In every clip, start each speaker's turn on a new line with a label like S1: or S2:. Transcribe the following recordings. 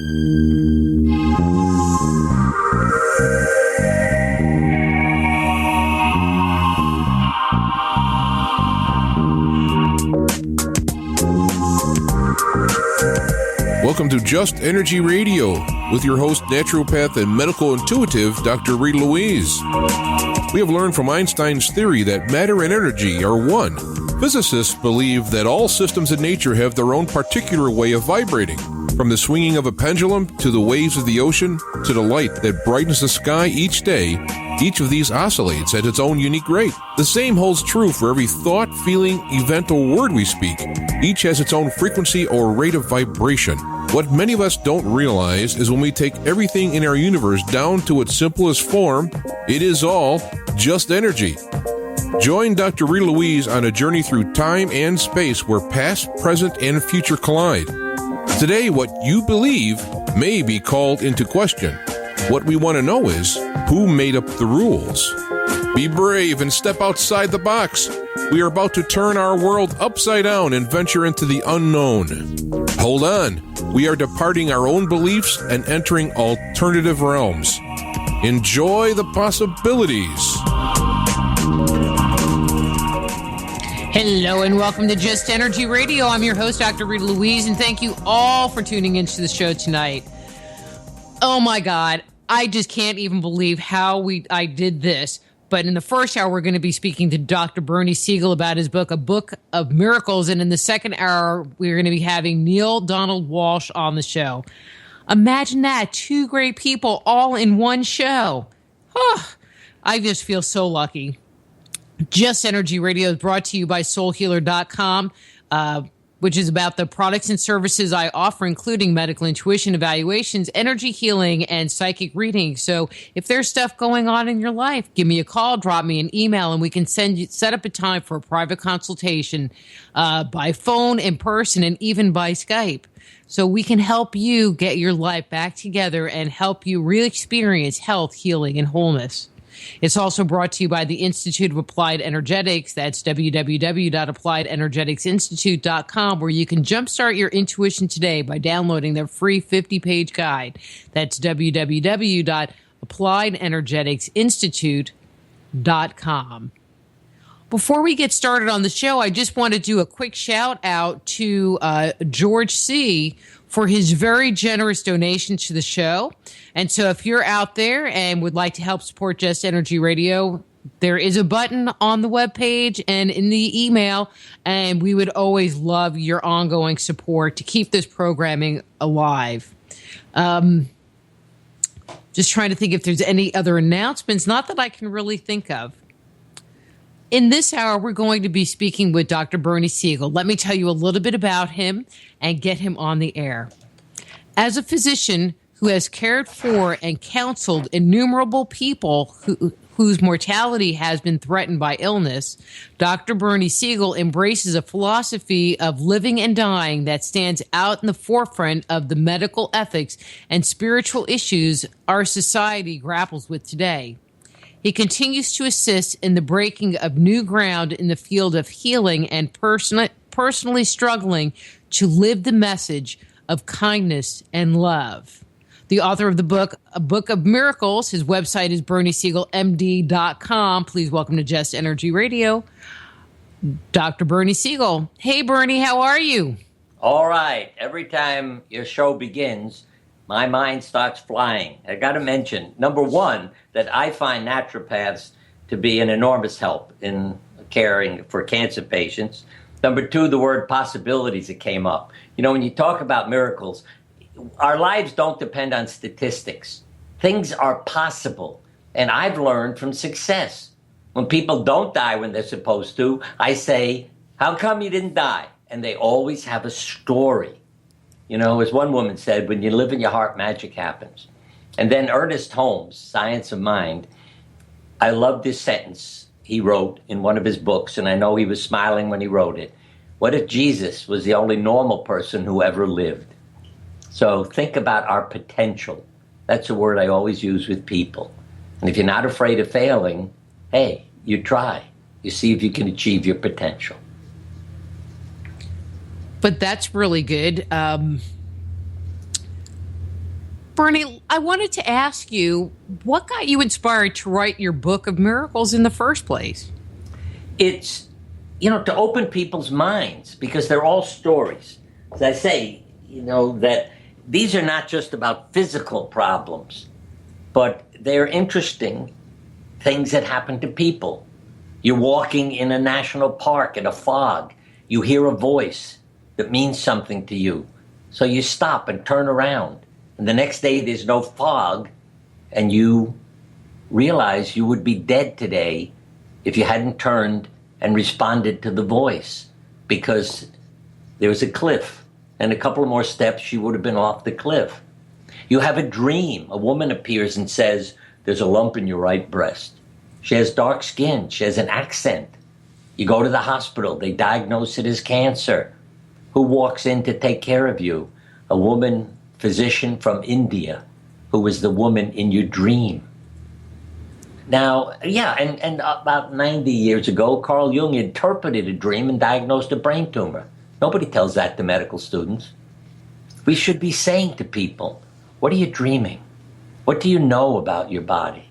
S1: Welcome to Just Energy Radio with your host, naturopath and medical intuitive, Dr. Rita Louise. We have learned from Einstein's theory that matter and energy are one. Physicists believe that all systems in nature have their own particular way of vibrating. From the swinging of a pendulum to the waves of the ocean to the light that brightens the sky each day, each of these oscillates at its own unique rate. The same holds true for every thought, feeling, event, or word we speak. Each has its own frequency or rate of vibration. What many of us don't realize is when we take everything in our universe down to its simplest form, it is all just energy. Join Dr. Rita Louise on a journey through time and space where past, present, and future collide. Today, what you believe may be called into question. What we want to know is, who made up the rules? Be brave and step outside the box. We are about to turn our world upside down and venture into the unknown. Hold on. We are departing our own beliefs and entering alternative realms. Enjoy the possibilities.
S2: Hello and welcome to Just Energy Radio. I'm your host, Dr. Rita Louise, and thank you all for tuning into the show tonight. Oh my God, I just can't even believe how I did this. But in the first hour, we're going to be speaking to Dr. Bernie Siegel about his book, A Book of Miracles. And in the second hour, we're going to be having Neil Donald Walsh on the show. Imagine that, two great people all in one show. Oh, I just feel so lucky. Just Energy Radio is brought to you by soulhealer.com, which is about the products and services I offer, including medical intuition evaluations, energy healing, and psychic reading. So if there's stuff going on in your life, give me a call, drop me an email, and we can set up a time for a private consultation by phone, in person, and even by Skype. So we can help you get your life back together and help you re-experience health, healing, and wholeness. It's also brought to you by the Institute of Applied Energetics. That's www.appliedenergeticsinstitute.com, where you can jumpstart your intuition today by downloading their free 50-page guide. That's www.appliedenergeticsinstitute.com. Before we get started on the show, I just want to do a quick shout out to George C. for his very generous donation to the show. And so if you're out there and would like to help support Just Energy Radio, there is a button on the webpage and in the email, and we would always love your ongoing support to keep this programming alive. Just trying to think if there's any other announcements, not that I can really think of. In this hour, we're going to be speaking with Dr. Bernie Siegel. Let me tell you a little bit about him and get him on the air. As a physician who has cared for and counseled innumerable people whose mortality has been threatened by illness, Dr. Bernie Siegel embraces a philosophy of living and dying that stands out in the forefront of the medical ethics and spiritual issues our society grapples with today. He continues to assist in the breaking of new ground in the field of healing and personally struggling to live the message of kindness and love. The author of the book, A Book of Miracles, his website is berniesiegelmd.com. Please welcome to Just Energy Radio, Dr. Bernie Siegel. Hey, Bernie, how are you?
S3: All right. Every time your show begins, my mind starts flying. I got to mention, number one, that I find naturopaths to be an enormous help in caring for cancer patients. Number two, the word possibilities that came up. You know, when you talk about miracles, our lives don't depend on statistics. Things are possible. And I've learned from success. When people don't die when they're supposed to, I say, how come you didn't die? And they always have a story. You know, as one woman said, when you live in your heart, magic happens. And then Ernest Holmes, Science of Mind, I love this sentence he wrote in one of his books, and I know he was smiling when he wrote it. What if Jesus was the only normal person who ever lived? So think about our potential. That's a word I always use with people. And if you're not afraid of failing, hey, you try. You see if you can achieve your potential.
S2: But that's really good. Bernie, I wanted to ask you, what got you inspired to write your book of miracles in the first place?
S3: It's, to open people's minds, because they're all stories. As I say, that these are not just about physical problems, but they're interesting things that happen to people. You're walking in a national park in a fog. You hear a voice that means something to you. So you stop and turn around. And the next day there's no fog, and you realize you would be dead today if you hadn't turned and responded to the voice, because there was a cliff, and a couple more steps you would have been off the cliff. You have a dream. A woman appears and says, there's a lump in your right breast. She has dark skin. She has an accent. You go to the hospital. They diagnose it as cancer. Who walks in to take care of you? A woman physician from India, who was the woman in your dream. Now, and about 90 years ago, Carl Jung interpreted a dream and diagnosed a brain tumor. Nobody tells that to medical students. We should be saying to people, what are you dreaming? What do you know about your body?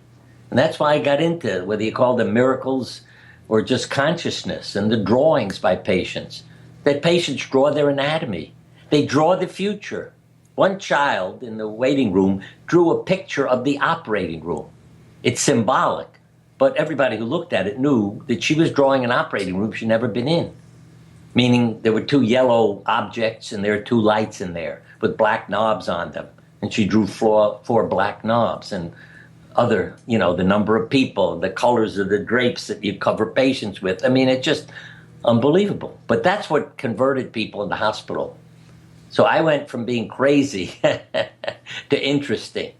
S3: And that's why I got into whether you call them miracles or just consciousness, and the drawings by patients. That patients draw their anatomy. They draw the future. One child in the waiting room drew a picture of the operating room. It's symbolic, but everybody who looked at it knew that she was drawing an operating room she'd never been in. Meaning there were two yellow objects and there are two lights in there with black knobs on them. And she drew four black knobs and other, the number of people, the colors of the drapes that you cover patients with. I mean, it's just unbelievable. But that's what converted people in the hospital. So I went from being crazy to interesting.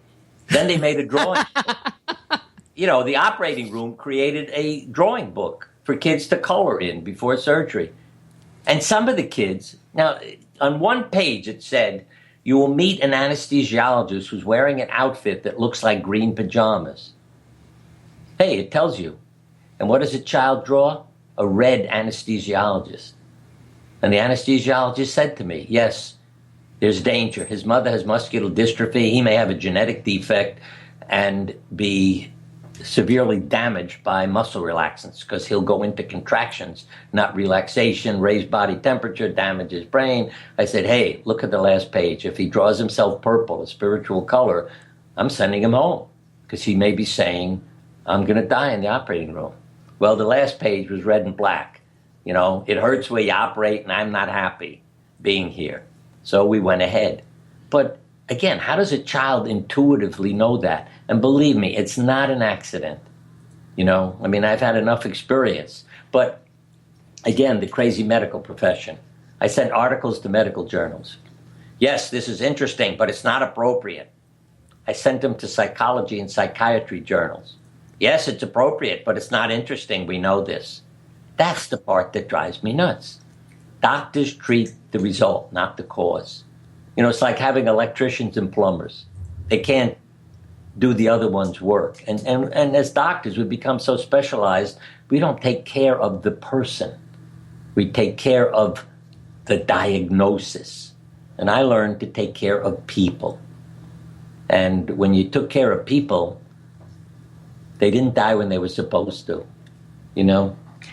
S3: Then they made a drawing book. The operating room created a drawing book for kids to color in before surgery. And some of the kids, now on one page it said, you will meet an anesthesiologist who's wearing an outfit that looks like green pajamas. Hey, it tells you. And what does a child draw? A red anesthesiologist. And the anesthesiologist said to me, yes, there's danger. His mother has muscular dystrophy. He may have a genetic defect and be severely damaged by muscle relaxants, because he'll go into contractions, not relaxation, raise body temperature, damage his brain. I said, hey, look at the last page. If he draws himself purple, a spiritual color, I'm sending him home, because he may be saying, I'm going to die in the operating room. Well, the last page was red and black. It hurts where you operate, and I'm not happy being here. So we went ahead. But again, how does a child intuitively know that? And believe me, it's not an accident. I've had enough experience. But again, the crazy medical profession. I sent articles to medical journals. Yes, this is interesting, but it's not appropriate. I sent them to psychology and psychiatry journals. Yes, it's appropriate, but it's not interesting. We know this. That's the part that drives me nuts. Doctors treat the result, not the cause. It's like having electricians and plumbers. They can't do the other one's work. And as doctors, we become so specialized, we don't take care of the person. We take care of the diagnosis. And I learned to take care of people. And when you took care of people, they didn't die when they were supposed to,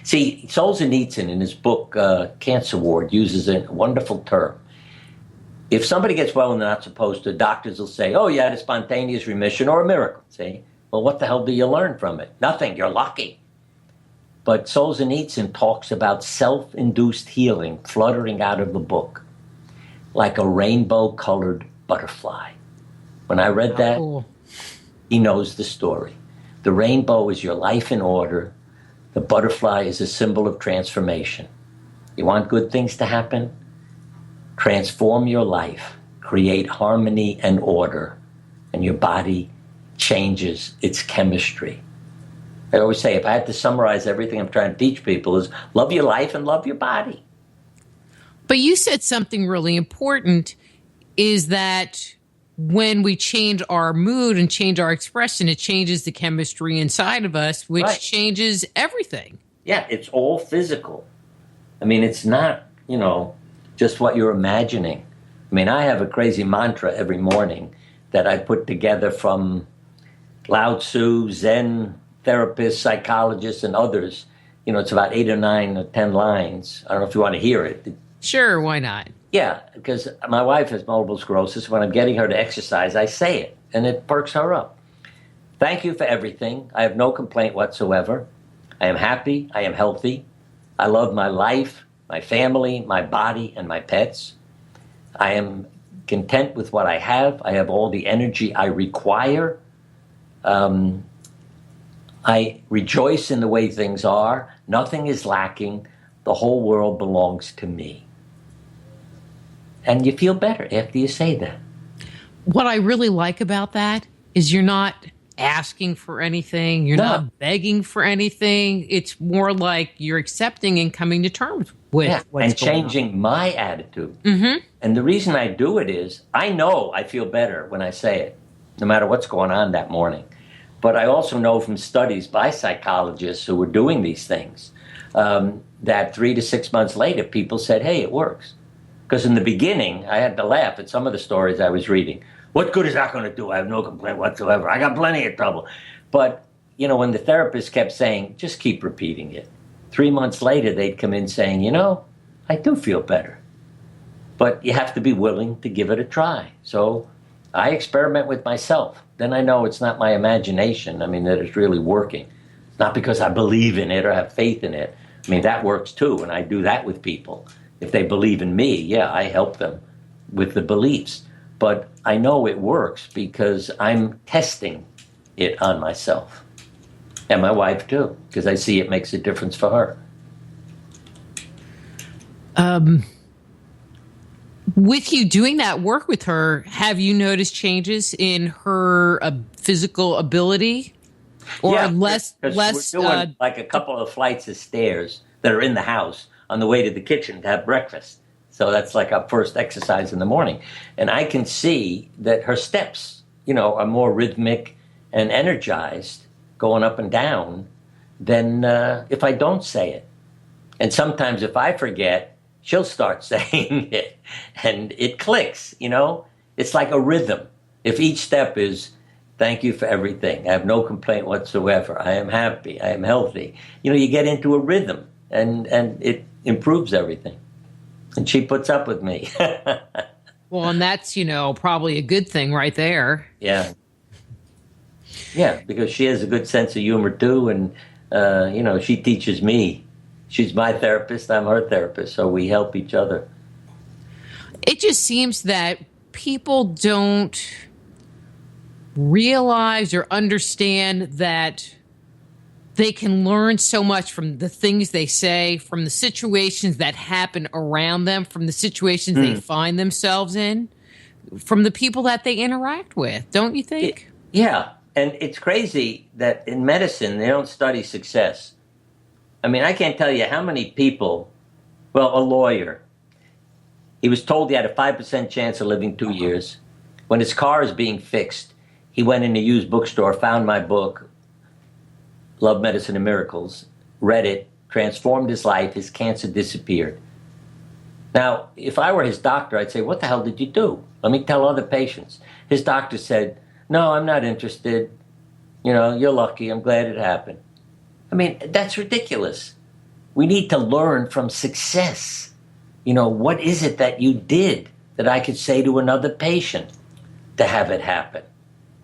S3: See, Solzhenitsyn in his book, Cancer Ward, uses a wonderful term. If somebody gets well and they're not supposed to, doctors will say, oh, you had a spontaneous remission or a miracle. See? Well, what the hell do you learn from it? Nothing. You're lucky. But Solzhenitsyn talks about self-induced healing fluttering out of the book like a rainbow-colored butterfly. When I read that, he knows the story. The rainbow is your life in order. The butterfly is a symbol of transformation. You want good things to happen? Transform your life, create harmony and order, and your body changes its chemistry. I always say, if I had to summarize everything I'm trying to teach people, is love your life and love your body.
S2: But you said something really important, is that when we change our mood and change our expression, it changes the chemistry inside of us, which changes everything.
S3: Yeah, it's all physical. It's not, just what you're imagining. I have a crazy mantra every morning that I put together from Lao Tzu, Zen therapists, psychologists, and others. It's about 8 or 9 or 10 lines. I don't know if you want to hear it.
S2: Sure, why not?
S3: Yeah, because my wife has multiple sclerosis. When I'm getting her to exercise, I say it, and it perks her up. Thank you for everything. I have no complaint whatsoever. I am happy. I am healthy. I love my life, my family, my body, and my pets. I am content with what I have. I have all the energy I require. I rejoice in the way things are. Nothing is lacking. The whole world belongs to me. And you feel better after you say that.
S2: What I really like about that is you're not asking for anything. You're not begging for anything. It's more like you're accepting and coming to terms with what's
S3: and changing my attitude.
S2: Mm-hmm.
S3: And the reason I do it is I know I feel better when I say it, no matter what's going on that morning. But I also know from studies by psychologists who were doing these things that 3 to 6 months later, people said, hey, it works. Because in the beginning, I had to laugh at some of the stories I was reading. What good is that going to do? I have no complaint whatsoever. I got plenty of trouble. But, when the therapist kept saying, just keep repeating it. 3 months later, they'd come in saying, I do feel better. But you have to be willing to give it a try. So I experiment with myself. Then I know it's not my imagination. That it's really working. It's not because I believe in it or have faith in it. That works too, and I do that with people. If they believe in me, I help them with the beliefs. But I know it works because I'm testing it on myself. And my wife too, because I see it makes a difference for her.
S2: With you doing that work with her, have you noticed changes in her physical ability? Or less?
S3: We're doing like a couple of flights of stairs that are in the house on the way to the kitchen to have breakfast. So that's like our first exercise in the morning. And I can see that her steps, are more rhythmic and energized going up and down than if I don't say it. And sometimes if I forget, she'll start saying it and it clicks, It's like a rhythm. If each step is, thank you for everything. I have no complaint whatsoever. I am happy. I am healthy. You get into a rhythm and it improves everything. And she puts up with me.
S2: Well, and that's, probably a good thing right there.
S3: Yeah. Yeah, because she has a good sense of humor too. And, she teaches me. She's my therapist. I'm her therapist. So we help each other.
S2: It just seems that people don't realize or understand that they can learn so much from the things they say, from the situations that happen around them, from the situations they find themselves in, from the people that they interact with, don't you think?
S3: Yeah. And it's crazy that in medicine, they don't study success. I can't tell you how many people, a lawyer, he was told he had a 5% chance of living 2 years. When his car is being fixed, he went in a used bookstore, found my book, Love, Medicine, and Miracles, read it, transformed his life, his cancer disappeared. Now, if I were his doctor, I'd say, what the hell did you do? Let me tell other patients. His doctor said, no, I'm not interested. You're lucky. I'm glad it happened. That's ridiculous. We need to learn from success. What is it that you did that I could say to another patient to have it happen?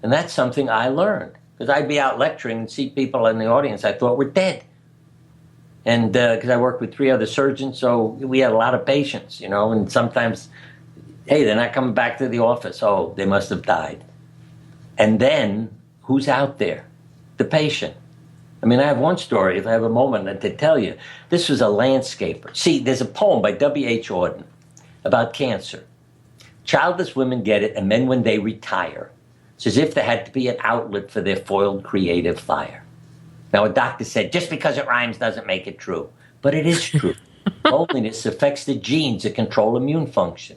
S3: And that's something I learned. Because I'd be out lecturing and see people in the audience I thought were dead. And because I worked with 3 other surgeons, so we had a lot of patients, and sometimes, hey, they're not coming back to the office. Oh, they must have died. And then, who's out there? The patient. I have one story, if I have a moment to tell you. This was a landscaper. See, there's a poem by W.H. Auden about cancer. Childless women get it, and men, when they retire, it's as if there had to be an outlet for their foiled creative fire. Now, a doctor said, just because it rhymes doesn't make it true. But it is true. Loneliness affects the genes that control immune function.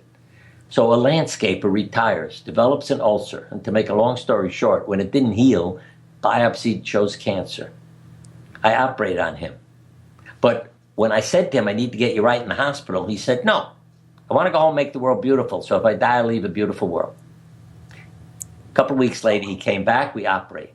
S3: So a landscaper retires, develops an ulcer, and to make a long story short, when it didn't heal, biopsy shows cancer. I operate on him. But when I said to him, I need to get you right in the hospital, he said, no, I want to go home and make the world beautiful. So if I die, I leave a beautiful world. A couple of weeks later, he came back. We operated.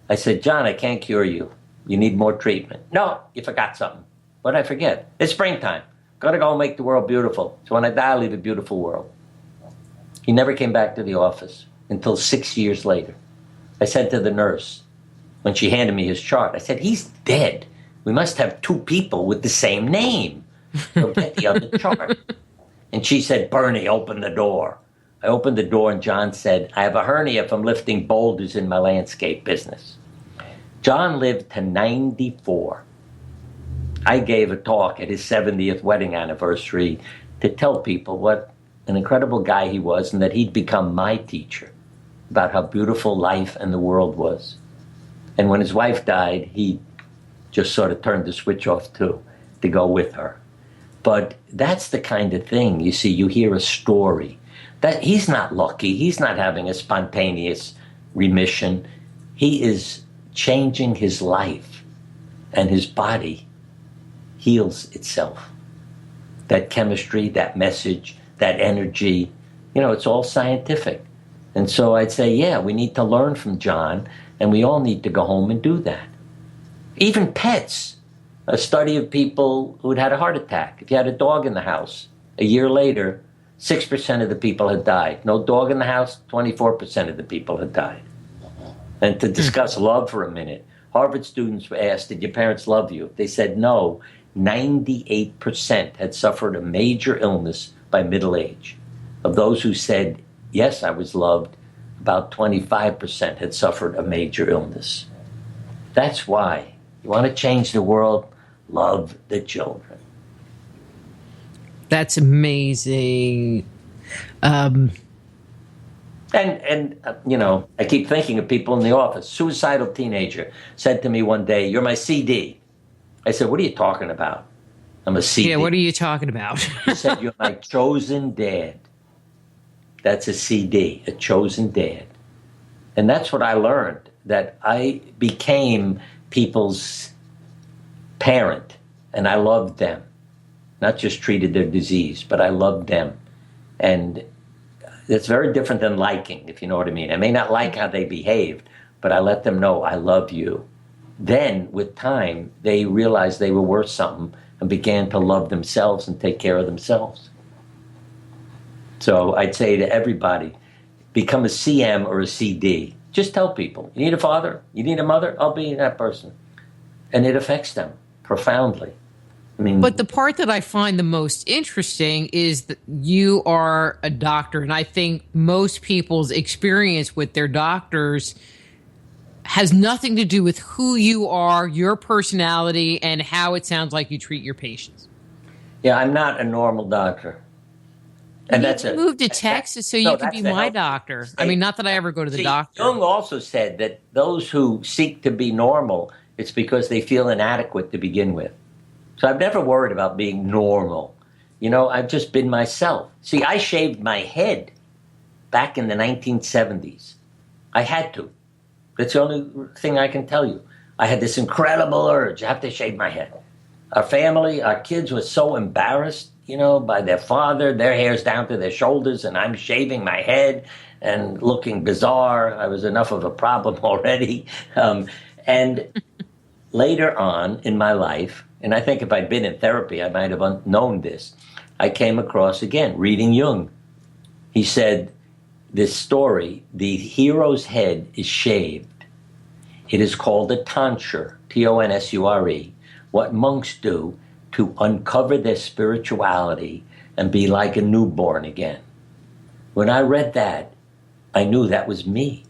S3: I said, John, I can't cure you. You need more treatment. No, you forgot something. What did I forget? It's springtime. Got to go make the world beautiful. So when I die, I'll leave a beautiful world. He never came back to the office until 6 years later. I said to the nurse, when she handed me his chart, I said, he's dead. We must have two people with the same name. So get the other chart. And she said, Bernie, open the door. I opened the door and John said, I have a hernia from lifting boulders in my landscape business. John lived to 94. I gave a talk at his 70th wedding anniversary to tell people what an incredible guy he was and that he'd become my teacher about how beautiful life and the world was. And when his wife died, he just sort of turned the switch off too, to go with her. But that's the kind of thing, you see, you hear a story. That he's not lucky. He's not having a spontaneous remission. He is changing his life, and his body heals itself. That chemistry, that message, that energy, it's all scientific. And so I'd say, yeah, we need to learn from John, and we all need to go home and do that. Even pets. A study of people who'd had a heart attack. If you had a dog in the house, a year later, 6% of the people had died. No dog in the house, 24% of the people had died. And to discuss love for a minute, Harvard students were asked, did your parents love you? They said no. 98% had suffered a major illness by middle age. Of those who said, yes, I was loved, about 25% had suffered a major illness. That's why you want to change the world, love the children.
S2: That's amazing.
S3: I keep thinking of people in the office. Suicidal teenager said to me one day, you're my CD. I said, what are you talking about? I'm a CD.
S2: Yeah, what are you talking about?
S3: He said, you're my chosen dad. That's a CD, a chosen dad. And that's what I learned, that I became people's parent, and I loved them. Not just treated their disease, but I loved them. And it's very different than liking, if you know what I mean. I may not like how they behaved, but I let them know I love you. Then, with time, they realized they were worth something and began to love themselves and take care of themselves. So I'd say to everybody, become a CM or a CD. Just tell people, you need a father, you need a mother, I'll be that person. And it affects them profoundly.
S2: But the part that I find the most interesting is that you are a doctor, and I think most people's experience with their doctors has nothing to do with who you are, your personality, and how it sounds like you treat your patients.
S3: Yeah, I'm not a normal doctor. And that's it.
S2: You moved to Texas so you can be my doctor. I mean, not that I ever go to the doctor.
S3: Jung also said that those who seek to be normal, it's because they feel inadequate to begin with. So I've never worried about being normal. I've just been myself. See, I shaved my head back in the 1970s. I had to. That's the only thing I can tell you. I had this incredible urge. I have to shave my head. Our family, our kids were so embarrassed, by their father. Their hair's down to their shoulders, and I'm shaving my head and looking bizarre. I was enough of a problem already. And later on in my life, and I think if I'd been in therapy, I might have known this, I came across, again, reading Jung. He said, this story, the hero's head is shaved. It is called a tonsure, Tonsure, what monks do to uncover their spirituality and be like a newborn again. When I read that, I knew that was me.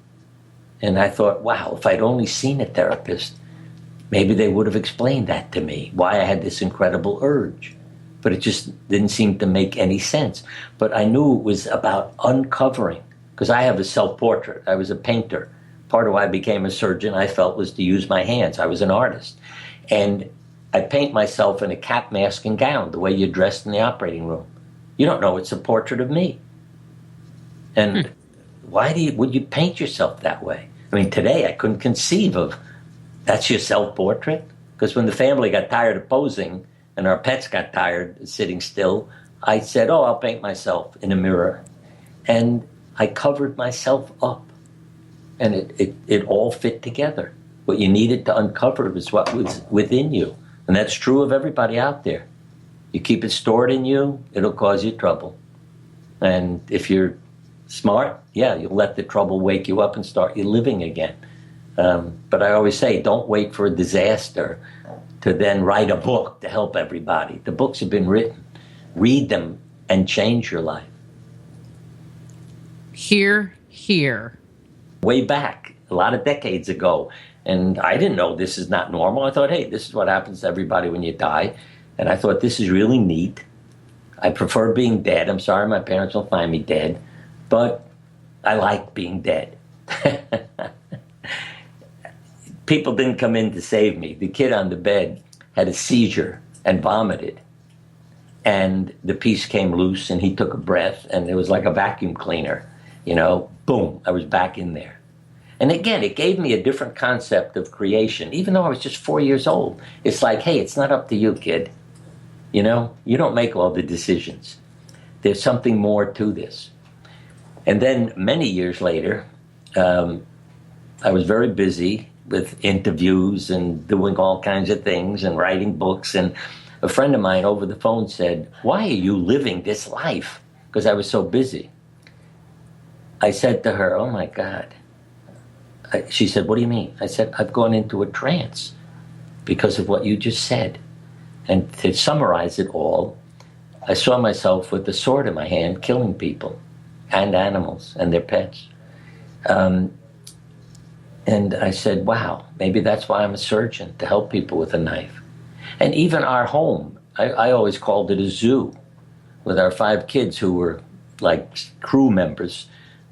S3: And I thought, wow, if I'd only seen a therapist, maybe they would have explained that to me, why I had this incredible urge. But it just didn't seem to make any sense. But I knew it was about uncovering, because I have a self-portrait. I was a painter. Part of why I became a surgeon, I felt, was to use my hands. I was an artist. And I paint myself in a cap, mask, and gown, the way you're dressed in the operating room. You don't know it's a portrait of me. And why would you paint yourself that way? I mean, today I couldn't conceive of that's your self-portrait. Because when the family got tired of posing and our pets got tired of sitting still, I said, I'll paint myself in a mirror. And I covered myself up. And it all fit together. What you needed to uncover was what was within you. And that's true of everybody out there. You keep it stored in you, it'll cause you trouble. And if you're smart, yeah, you'll let the trouble wake you up and start you living again. But I always say, don't wait for a disaster to then write a book to help everybody. The books have been written. Read them and change your life.
S2: Hear, hear.
S3: Way back, a lot of decades ago, and I didn't know this is not normal. I thought, hey, this is what happens to everybody when you die. And I thought, this is really neat. I prefer being dead. I'm sorry my parents will find me dead, but I like being dead. People didn't come in to save me. The kid on the bed had a seizure and vomited. And the piece came loose and he took a breath and it was like a vacuum cleaner. You know, boom, I was back in there. And again, it gave me a different concept of creation, even though I was just 4 years old. It's like, hey, it's not up to you, kid. You know, you don't make all the decisions. There's something more to this. And then many years later, I was very busy with interviews and doing all kinds of things and writing books. And a friend of mine over the phone said, why are you living this life? Because I was so busy. I said to her, oh my God. She said, what do you mean? I said, I've gone into a trance because of what you just said. And to summarize it all, I saw myself with a sword in my hand killing people and animals and their pets. And I said, wow, maybe that's why I'm a surgeon, to help people with a knife. And even our home, I always called it a zoo with our 5 kids who were like crew members.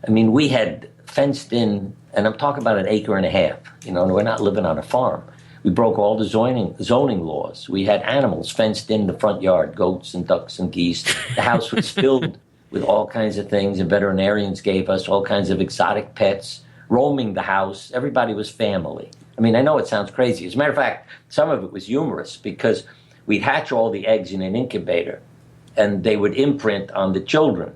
S3: I mean, we had fenced in, and I'm talking about 1.5 acres, you know, and we're not living on a farm. We broke all the zoning laws. We had animals fenced in the front yard, goats and ducks and geese. The house was filled with all kinds of things, and veterinarians gave us all kinds of exotic pets, roaming the house. Everybody was family. I mean, I know it sounds crazy. As a matter of fact, some of it was humorous because we'd hatch all the eggs in an incubator, and they would imprint on the children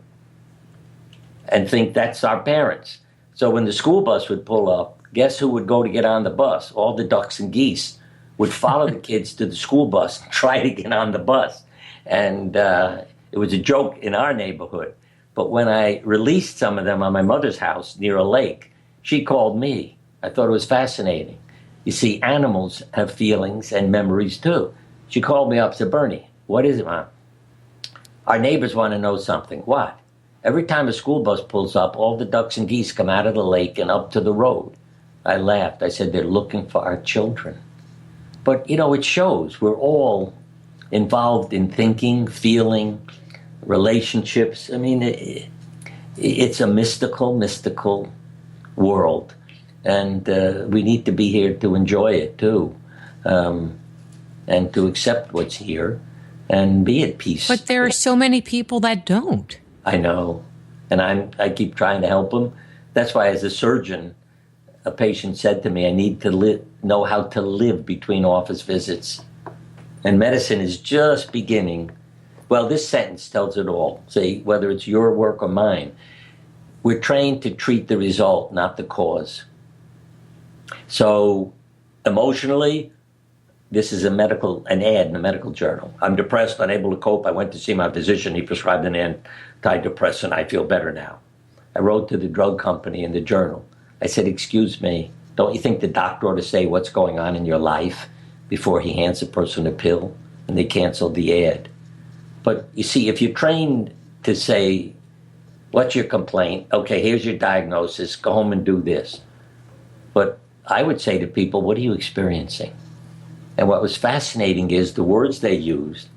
S3: and think that's our parents. So when the school bus would pull up, guess who would go to get on the bus? All the ducks and geese would follow the kids to the school bus and try to get on the bus. And it was a joke in our neighborhood. But when I released some of them on my mother's house near a lake, she called me. I thought it was fascinating. You see, animals have feelings and memories too. She called me up and said, Bernie, what is it, Mom? Our neighbors want to know something. What? Every time a school bus pulls up, all the ducks and geese come out of the lake and up to the road. I laughed. I said, they're looking for our children. But, you know, it shows we're all involved in thinking, feeling, relationships. I mean, it's a mystical world. And we need to be here to enjoy it, too, and to accept what's here and be at peace.
S2: But there are so many people that don't.
S3: I know. And I keep trying to help them. That's why, as a surgeon, a patient said to me, I need to know how to live between office visits. And medicine is just beginning. Well, this sentence tells it all. Say, whether it's your work or mine, we're trained to treat the result, not the cause. So emotionally, this is an ad in a medical journal. I'm depressed, unable to cope. I went to see my physician. He prescribed an antidepressant. I feel better now. I wrote to the drug company in the journal. I said, excuse me, don't you think the doctor ought to say what's going on in your life before he hands a person a pill? And they canceled the ad. But you see, if you're trained to say, what's your complaint? Okay, here's your diagnosis. Go home and do this. But I would say to people, what are you experiencing? And what was fascinating is the words they used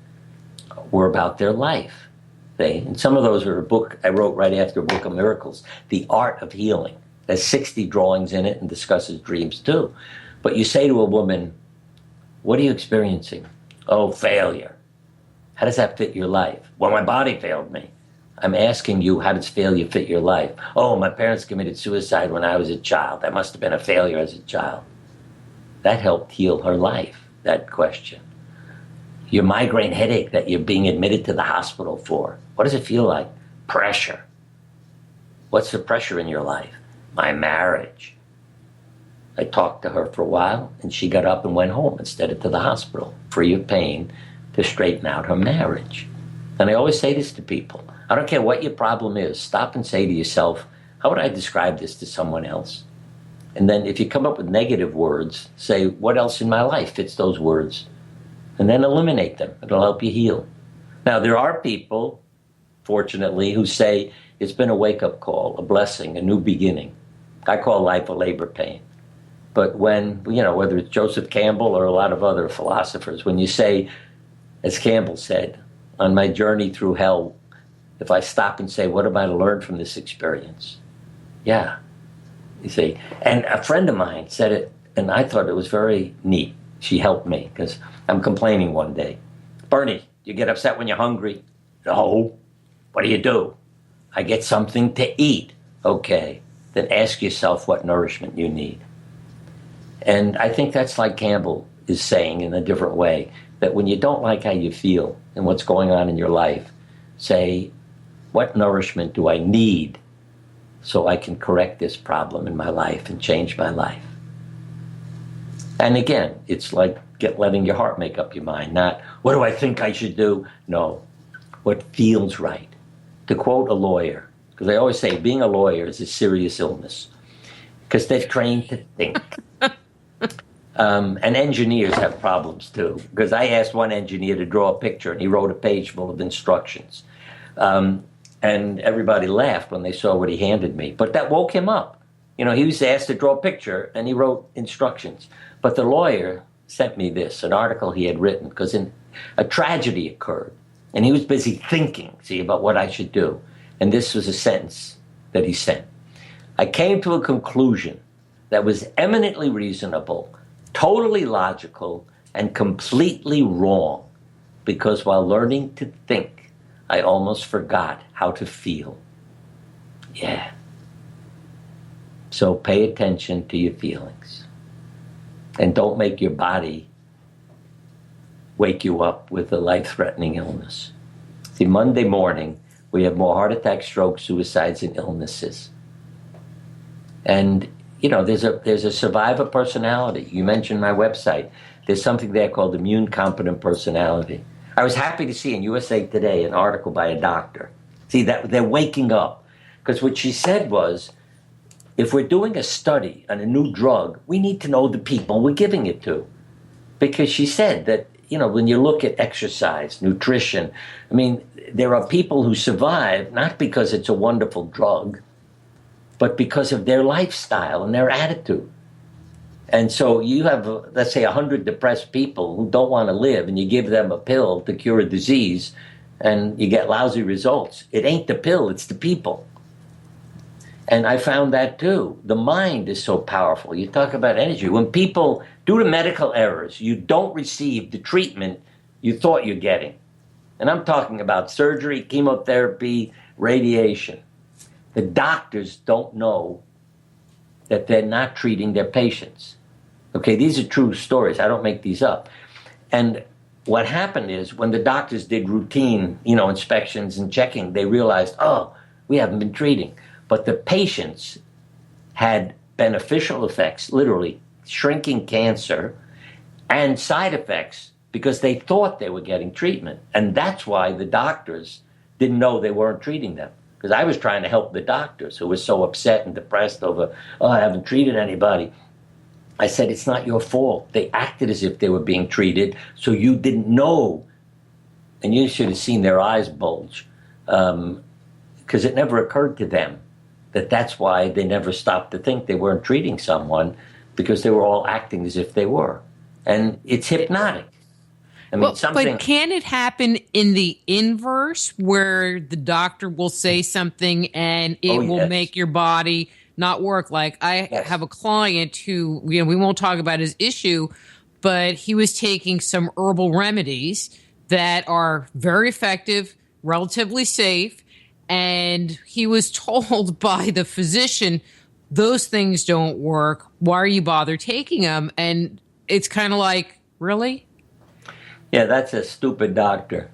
S3: were about their life. And some of those were a book I wrote right after a book of miracles, The Art of Healing. There's 60 drawings in it and discusses dreams too. But you say to a woman, what are you experiencing? Oh, failure. How does that fit your life? Well, my body failed me. I'm asking you, how does failure fit your life? Oh, my parents committed suicide when I was a child. That must have been a failure as a child. That helped heal her life, that question. Your migraine headache that you're being admitted to the hospital for. What does it feel like? Pressure. What's the pressure in your life? My marriage. I talked to her for a while, and she got up and went home instead of to the hospital, free of pain, to straighten out her marriage. And I always say this to people. I don't care what your problem is. Stop and say to yourself, how would I describe this to someone else? And then if you come up with negative words, say, what else in my life fits those words? And then eliminate them. It'll help you heal. Now, there are people, fortunately, who say it's been a wake-up call, a blessing, a new beginning. I call life a labor pain. But when, whether it's Joseph Campbell or a lot of other philosophers, when you say, as Campbell said, on my journey through hell, if I stop and say, what am I to learn from this experience? Yeah. You see, and a friend of mine said it, and I thought it was very neat. She helped me because I'm complaining one day. Bernie, you get upset when you're hungry? No. What do? I get something to eat. Okay. Then ask yourself what nourishment you need. And I think that's like Campbell is saying in a different way, that when you don't like how you feel and what's going on in your life, say, what nourishment do I need so I can correct this problem in my life and change my life? And again, it's like letting your heart make up your mind, not what do I think I should do? No, what feels right. To quote a lawyer, because I always say being a lawyer is a serious illness, because they're trained to think. And engineers have problems too, because I asked one engineer to draw a picture and he wrote a page full of instructions. And everybody laughed when they saw what he handed me. But that woke him up. He was asked to draw a picture and he wrote instructions. But the lawyer sent me an article he had written, because a tragedy occurred. And he was busy thinking, about what I should do. And this was a sentence that he sent. I came to a conclusion that was eminently reasonable, totally logical, and completely wrong, because while learning to think, I almost forgot how to feel. Yeah. So pay attention to your feelings. And don't make your body wake you up with a life-threatening illness. See, Monday morning, we have more heart attacks, strokes, suicides, and illnesses. And, there's a survivor personality. You mentioned my website. There's something there called immune competent personality. I was happy to see in USA Today an article by a doctor. See, that they're waking up. Because what she said was, if we're doing a study on a new drug, we need to know the people we're giving it to. Because she said that, when you look at exercise, nutrition, there are people who survive not because it's a wonderful drug, but because of their lifestyle and their attitude. And so you have, let's say, 100 depressed people who don't want to live, and you give them a pill to cure a disease, and you get lousy results. It ain't the pill, it's the people. And I found that too. The mind is so powerful. You talk about energy. When people, due to medical errors, you don't receive the treatment you thought you're getting. And I'm talking about surgery, chemotherapy, radiation. The doctors don't know that they're not treating their patients. Okay, these are true stories. I don't make these up. And what happened is when the doctors did routine, inspections and checking, they realized, we haven't been treating. But the patients had beneficial effects, literally shrinking cancer, and side effects because they thought they were getting treatment. And that's why the doctors didn't know they weren't treating them. Because I was trying to help the doctors who were so upset and depressed over, I haven't treated anybody. I said, it's not your fault. They acted as if they were being treated, so you didn't know. And you should have seen their eyes bulge, because it never occurred to them that that's why they never stopped to think they weren't treating someone, because they were all acting as if they were. And it's hypnotic.
S2: But can it happen in the inverse, where the doctor will say something and it will make your body not work? Like I have a client who, we won't talk about his issue, but he was taking some herbal remedies that are very effective, relatively safe, and he was told by the physician, those things don't work. Why are you bother taking them? And it's kind of like, really?
S3: Yeah, that's a stupid doctor.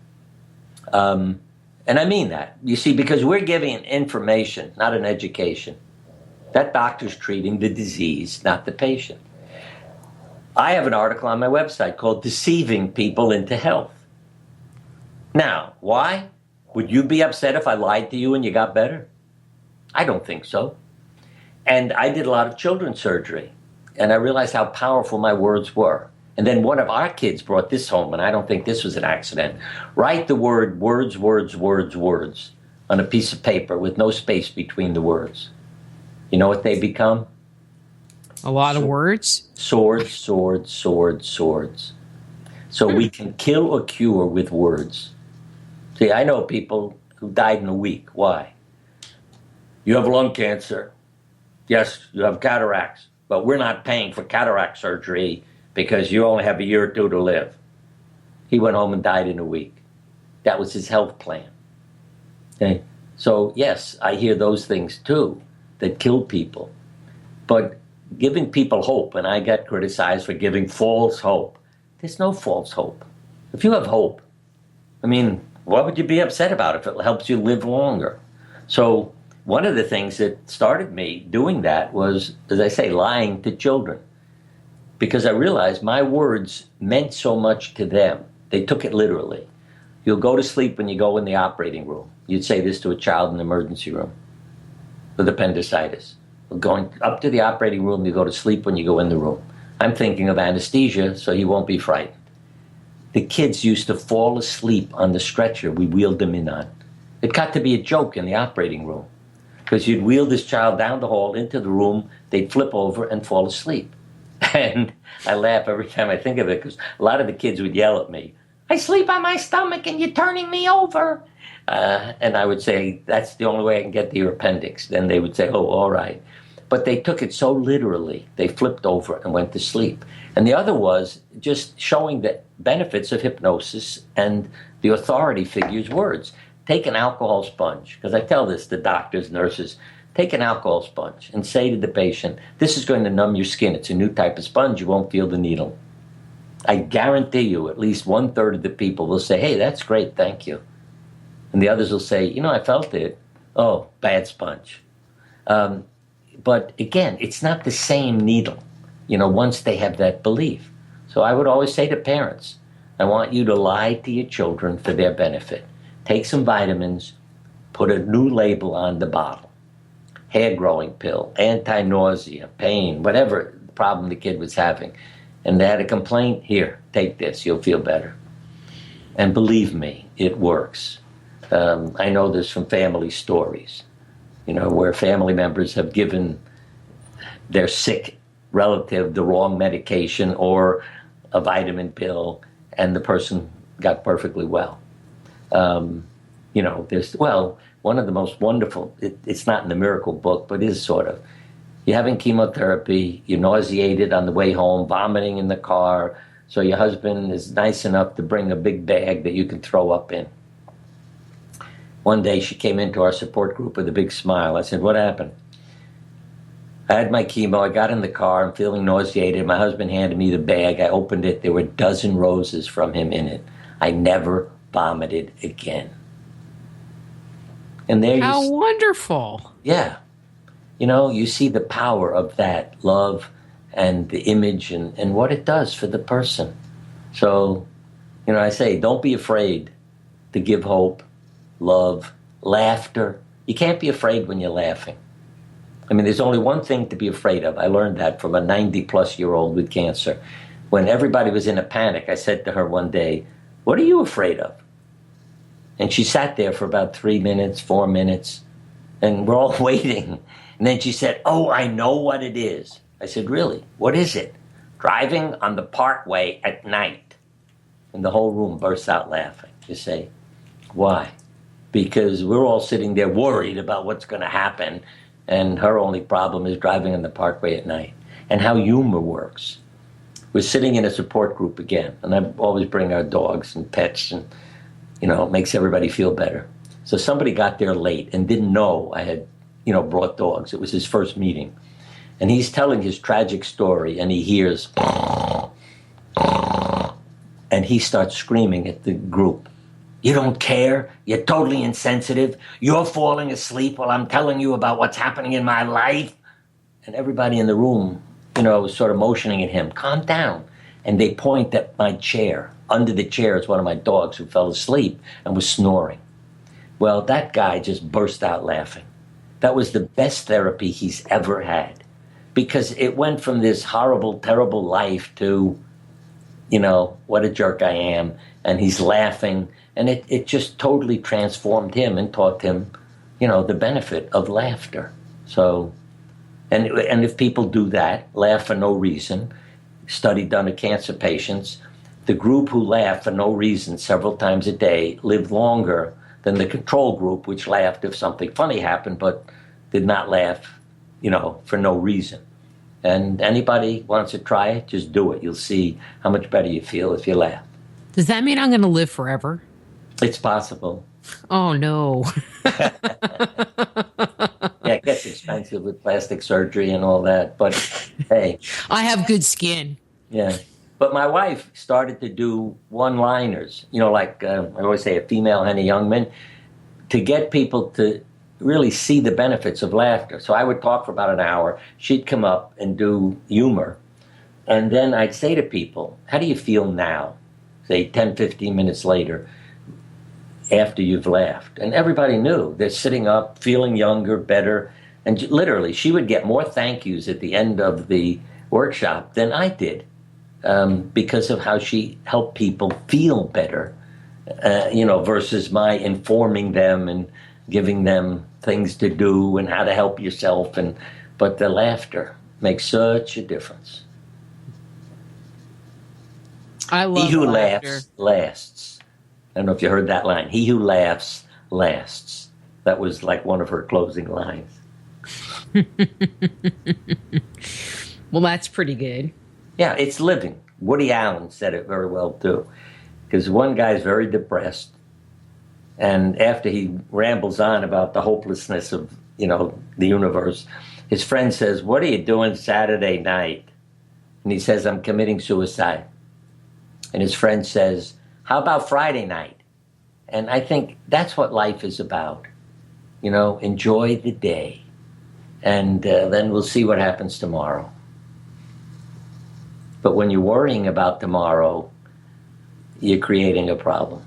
S3: And I mean that. You see, because we're giving information, not an education. That doctor's treating the disease, not the patient. I have an article on my website called Deceiving People into Health. Now, why? Would you be upset if I lied to you and you got better? I don't think so. And I did a lot of children's surgery, and I realized how powerful my words were. And then one of our kids brought this home, and I don't think this was an accident. Write the word words, words, words, words on a piece of paper with no space between the words. You know what they become?
S2: A lot of words?
S3: Swords, swords, swords, swords. So we can kill or cure with words. See, I know people who died in a week. Why? You have lung cancer. Yes, you have cataracts, but we're not paying for cataract surgery because you only have a year or two to live. He went home and died in a week. That was his health plan. Okay? So, yes, I hear those things too that kill people. But giving people hope, and I got criticized for giving false hope. There's no false hope. If you have hope, I mean, what would you be upset about if it helps you live longer? So one of the things that started me doing that was, as I say, lying to children. Because I realized my words meant so much to them. They took it literally. You'll go to sleep when you go in the operating room. You'd say this to a child in the emergency room with appendicitis. Going up to the operating room, you go to sleep when you go in the room. I'm thinking of anesthesia, so he won't be frightened. The kids used to fall asleep on the stretcher we wheeled them in on. It got to be a joke in the operating room because you'd wheel this child down the hall into the room, they'd flip over and fall asleep. And I laugh every time I think of it because a lot of the kids would yell at me, I sleep on my stomach and you're turning me over. And I would say, that's the only way I can get to your appendix. Then they would say, oh, all right. But they took it so literally, they flipped over and went to sleep. And the other was just showing the benefits of hypnosis and the authority figure's words. Take an alcohol sponge, because I tell this to doctors, nurses, take an alcohol sponge and say to the patient, this is going to numb your skin. It's a new type of sponge. You won't feel the needle. I guarantee you at least 1/3 of the people will say, hey, that's great, thank you. And the others will say, you know, I felt it. Oh, bad sponge. But again, it's not the same needle, you know, once they have that belief. So I would always say to parents, I want you to lie to your children for their benefit. Take some vitamins, put a new label on the bottle. Hair growing pill, anti-nausea, pain, whatever problem the kid was having. And they had a complaint, here, take this, you'll feel better. And believe me, it works. I know this from family stories, you know, where family members have given their sick relative the wrong medication or a vitamin pill, and the person got perfectly well. You know, there's, well, one of the most wonderful, it's not in the miracle book, but it is sort of. You're having chemotherapy, you're nauseated on the way home, vomiting in the car, so your husband is nice enough to bring a big bag that you can throw up in. One day she came into our support group with a big smile. I said, what happened? I had my chemo, I got in the car, I'm feeling nauseated. My husband handed me the bag, I opened it, there were a dozen roses from him in it. I never vomited again. And there
S2: How wonderful.
S3: Yeah. You know, you see the power of that love and the image and what it does for the person. So, you know, I say, don't be afraid to give hope, love, laughter. You can't be afraid when you're laughing. I mean, there's only one thing to be afraid of. I learned that from a 90-plus-year-old with cancer. When everybody was in a panic, I said to her one day, what are you afraid of? And she sat there for about 3 minutes, 4 minutes, and we're all waiting. And then she said, oh, I know what it is. I said, really? What is it? Driving on the parkway at night. And the whole room bursts out laughing. You say, why? Because we're all sitting there worried about what's going to happen, and her only problem is driving on the parkway at night. And how humor works. We're sitting in a support group again, and I always bring our dogs and pets, and, you know, it makes everybody feel better. So somebody got there late and didn't know I had, you know, brought dogs. It was his first meeting. And he's telling his tragic story, and he hears, and he starts screaming at the group. You don't care? You're totally insensitive? You're falling asleep while I'm telling you about what's happening in my life? And everybody in the room, was sort of motioning at him, calm down. And they point at my chair. Under the chair is one of my dogs who fell asleep and was snoring. Well, that guy just burst out laughing. That was the best therapy he's ever had, because it went from this horrible, terrible life to, what a jerk I am. And he's laughing. And it just totally transformed him and taught him, the benefit of laughter. So, and if people do that, laugh for no reason, study done to cancer patients, the group who laugh for no reason several times a day live longer than the control group, which laughed if something funny happened, but did not laugh, for no reason. And anybody wants to try it, just do it. You'll see how much better you feel if you laugh.
S2: Does that mean I'm going to live forever?
S3: It's possible.
S2: Oh, no.
S3: Yeah, it gets expensive with plastic surgery and all that. But, hey.
S2: I have good skin.
S3: Yeah. But my wife started to do one-liners, like I always say, a female Henny Youngman, to get people to really see the benefits of laughter. So I would talk for about an hour. She'd come up and do humor. And then I'd say to people, how do you feel now? Say 10, 15 minutes later, after you've laughed. And everybody knew. They're sitting up, feeling younger, better. And literally, she would get more thank yous at the end of the workshop than I did, because of how she helped people feel better, versus my informing them and giving them things to do and how to help yourself. But the laughter makes such a difference.
S2: I love
S3: He who
S2: laughter.
S3: laughs lasts. I don't know if you heard that line. He who laughs lasts. That was like one of her closing lines.
S2: Well, that's pretty good.
S3: Yeah, it's living. Woody Allen said it very well, too. Because one guy's very depressed, and after he rambles on about the hopelessness of, the universe, his friend says, what are you doing Saturday night? And he says, I'm committing suicide. And his friend says, how about Friday night? And I think that's what life is about. Enjoy the day. And then we'll see what happens tomorrow. But when you're worrying about tomorrow, you're creating a problem.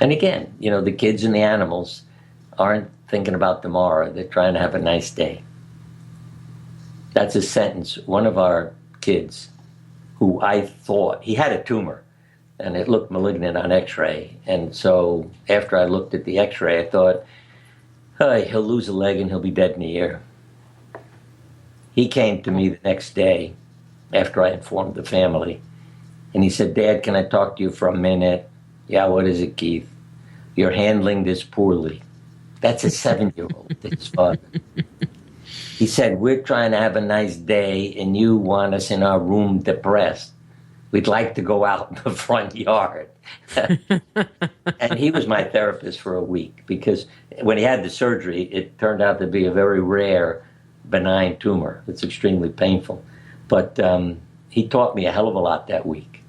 S3: And again, the kids and the animals aren't thinking about tomorrow. They're trying to have a nice day. That's a sentence. One of our kids, who I thought, he had a tumor, and it looked malignant on x-ray. And so after I looked at the x-ray, I thought, hey, he'll lose a leg and he'll be dead in a year. He came to me the next day after I informed the family, and he said, Dad, can I talk to you for a minute? Yeah, what is it, Keith? You're handling this poorly. That's a 7-year-old, his father. He said, we're trying to have a nice day, and you want us in our room depressed. We'd like to go out in the front yard. And he was my therapist for a week, because when he had the surgery, it turned out to be a very rare benign tumor. It's extremely painful. But he taught me a hell of a lot that week.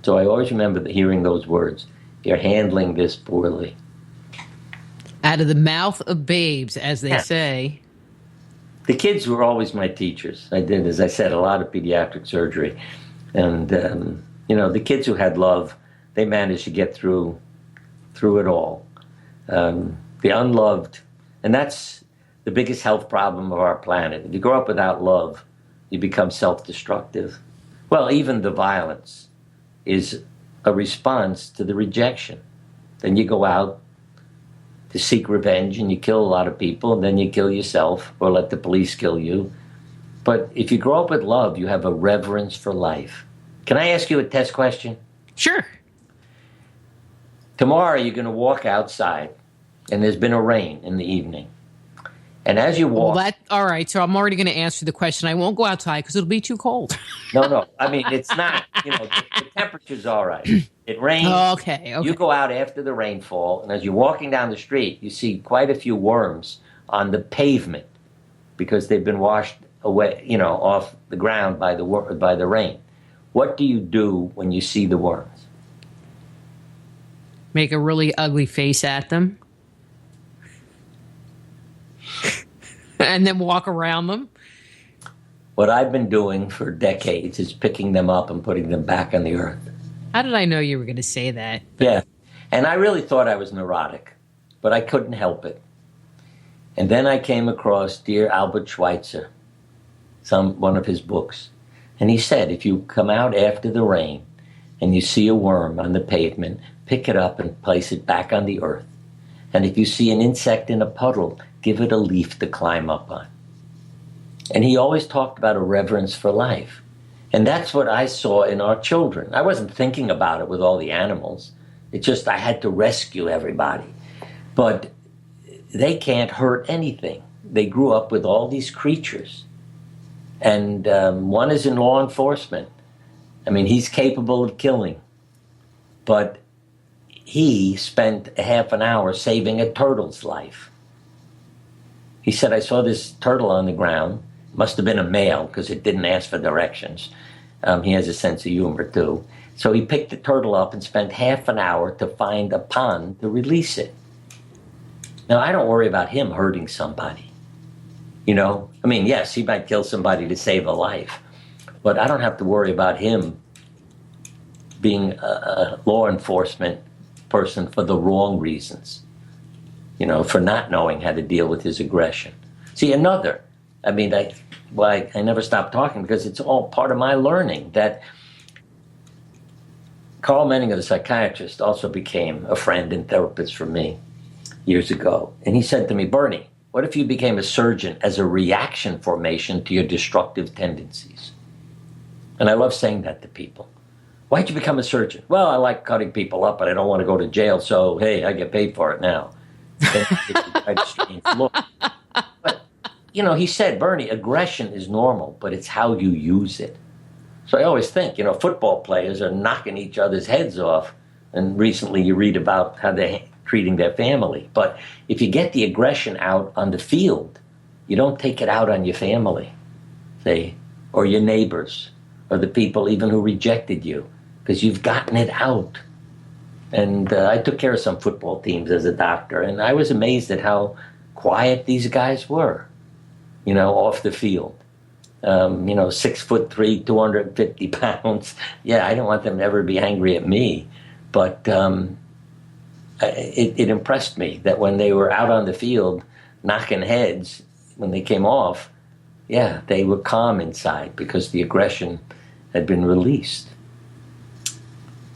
S3: So I always remember hearing those words, you're handling this poorly.
S2: Out of the mouth of babes, as they say.
S3: The kids were always my teachers. I did, as I said, a lot of pediatric surgery. And, the kids who had love, they managed to get through it all. The unloved, and that's the biggest health problem of our planet. If you grow up without love, you become self-destructive. Well, even the violence is a response to the rejection. Then you go out to seek revenge and you kill a lot of people, and then you kill yourself or let the police kill you. But if you grow up with love, you have a reverence for life. Can I ask you a test question?
S2: Sure.
S3: Tomorrow you're going to walk outside, and there's been a rain in the evening. And as you walk...
S2: Well, all right, so I'm already going to answer the question. I won't go outside because it'll be too cold.
S3: No. I mean, it's not, the temperature's all right. It rains.
S2: Okay.
S3: You go out after the rainfall, and as you're walking down the street, you see quite a few worms on the pavement because they've been washed away, off the ground by the rain. What do you do when you see the worms?
S2: Make a really ugly face at them. And then walk around them.
S3: What I've been doing for decades is picking them up and putting them back on the earth.
S2: How did I know you were going to say that?
S3: Yeah. And I really thought I was neurotic, but I couldn't help it. And then I came across dear Albert Schweitzer, one of his books. And he said, if you come out after the rain and you see a worm on the pavement, pick it up and place it back on the earth. And if you see an insect in a puddle, give it a leaf to climb up on. And he always talked about a reverence for life. And that's what I saw in our children. I wasn't thinking about it with all the animals. It's just I had to rescue everybody. But they can't hurt anything. They grew up with all these creatures. And one is in law enforcement. I mean, he's capable of killing. But he spent a half an hour saving a turtle's life. He said, I saw this turtle on the ground. Must have been a male because it didn't ask for directions. He has a sense of humor, too. So he picked the turtle up and spent half an hour to find a pond to release it. Now, I don't worry about him hurting somebody. You know? I mean, yes, he might kill somebody to save a life. But I don't have to worry about him being a law enforcement person for the wrong reasons. You know, for not knowing how to deal with his aggression. See, I never stopped talking because it's all part of my learning that Carl Menninger, the psychiatrist, also became a friend and therapist for me years ago. And he said to me, Bernie, what if you became a surgeon as a reaction formation to your destructive tendencies? And I love saying that to people. Why'd you become a surgeon? Well, I like cutting people up, but I don't want to go to jail, so, hey, I get paid for it now. But, you know, he said, Bernie, aggression is normal, but it's how you use it. So I always think, you know, football players are knocking each other's heads off. And recently you read about how they're treating their family. But if you get the aggression out on the field, you don't take it out on your family, say, or your neighbors, or the people even who rejected you, because you've gotten it out. And I took care of some football teams as a doctor, and I was amazed at how quiet these guys were, you know, off the field. 6'3", 250 pounds. Yeah, I didn't want them to ever be angry at me, but it impressed me that when they were out on the field knocking heads, when they came off, yeah, they were calm inside because the aggression had been released.